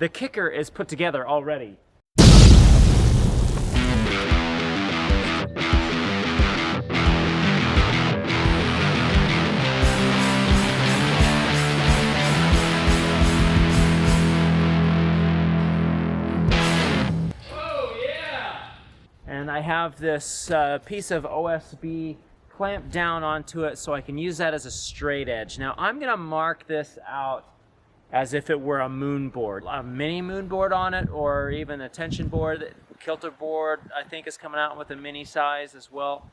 the kicker is put together already. And I have this piece of OSB clamped down onto it so I can use that as a straight edge. Now I'm gonna mark this out as if it were a moon board. A mini moon board on it, or even a tension board. Kilter board I think is coming out with a mini size as well.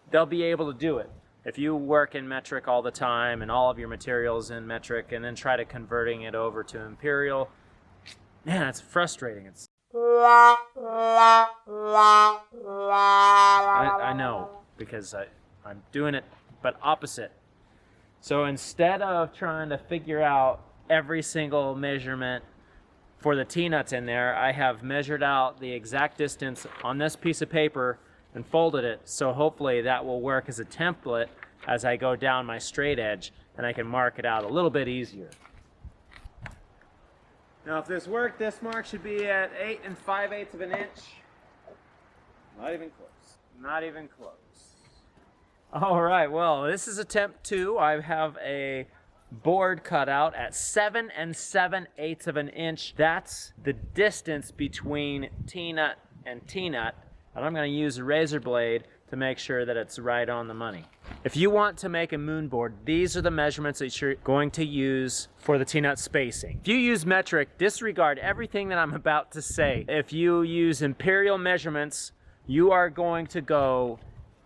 They'll be able to do it. If you work in metric all the time and all of your materials in metric and then try to converting it over to imperial, man, it's frustrating. I know, because I'm doing it, but opposite. So instead of trying to figure out every single measurement for the T-nuts in there, I have measured out the exact distance on this piece of paper and folded it, so hopefully that will work as a template as I go down my straight edge, and I can mark it out a little bit easier. Now if this worked, this mark should be at 8 5/8 of an inch. Not even close. Not even close. All right, well, this is attempt 2. I have a board cut out at 7 7/8 of an inch. That's the distance between T-nut and T-nut. And I'm going to use a razor blade to make sure that it's right on the money. If you want to make a moon board, these are the measurements that you're going to use for the T-nut spacing. If you use metric, disregard everything that I'm about to say. If you use imperial measurements, you are going to go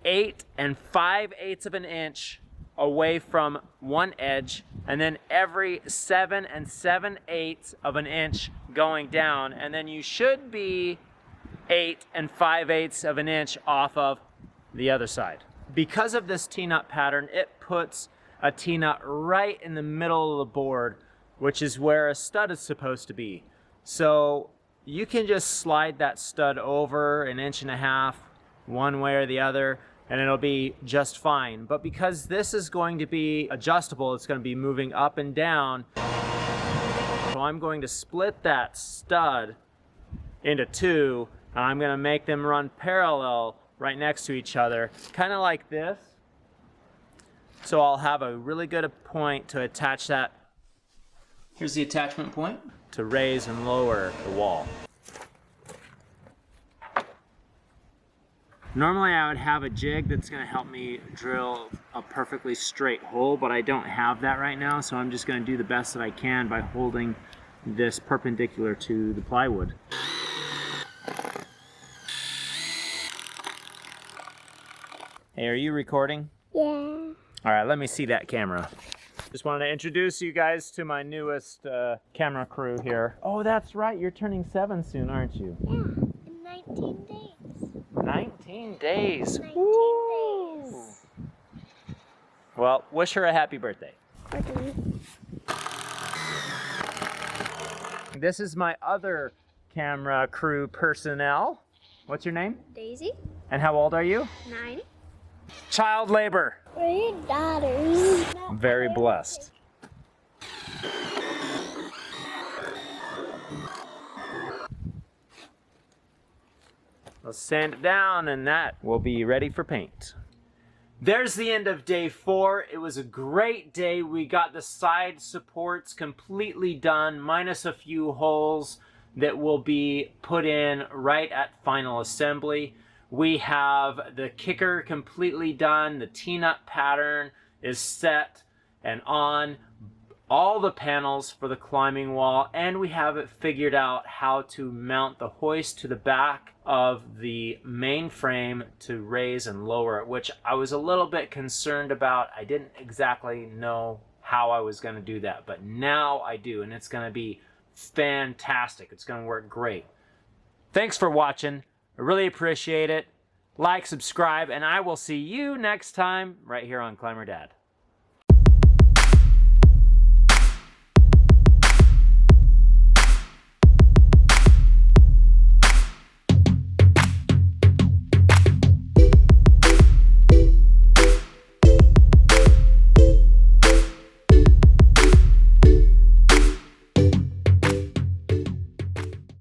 8 5/8 of an inch away from one edge, and then every 7 7/8 of an inch going down, and then you should be 8 5/8 of an inch off of the other side. Because of this T-nut pattern, it puts a T-nut right in the middle of the board, which is where a stud is supposed to be. So you can just slide that stud over 1.5 inches one way or the other, and it'll be just fine. But because this is going to be adjustable, it's going to be moving up and down, so I'm going to split that stud into 2, and I'm going to make them run parallel right next to each other, kind of like this. So I'll have a really good point to attach that. Here's the attachment point to raise and lower the wall. Normally I would have a jig that's going to help me drill a perfectly straight hole, but I don't have that right now, so I'm just going to do the best that I can by holding this perpendicular to the plywood. Hey, are you recording? Yeah. All right, let me see that camera. Just wanted to introduce you guys to my newest camera crew here. Oh, that's right, you're turning 7 soon, aren't you? Yeah, in 19 days. 19 days. 19 Woo! days. Well, wish her a happy birthday. Okay. This is my other camera crew personnel. What's your name? Daisy, And how old are you? 9. Child labor. We're your daughters. Very blessed. Let's sand it down, and that will be ready for paint. There's the end of day 4. It was a great day. We got the side supports completely done, minus a few holes that will be put in right at final assembly. We have the kicker completely done. The T-nut pattern is set and on. All the panels for the climbing wall, and we have it figured out how to mount the hoist to the back of the main frame to raise and lower it, which I was a little bit concerned about. I didn't exactly know how I was going to do that, but now I do, and it's going to be fantastic. It's going to work great. Thanks for watching. I really appreciate it. Like, subscribe, and I will see you next time right here on Climber Dad.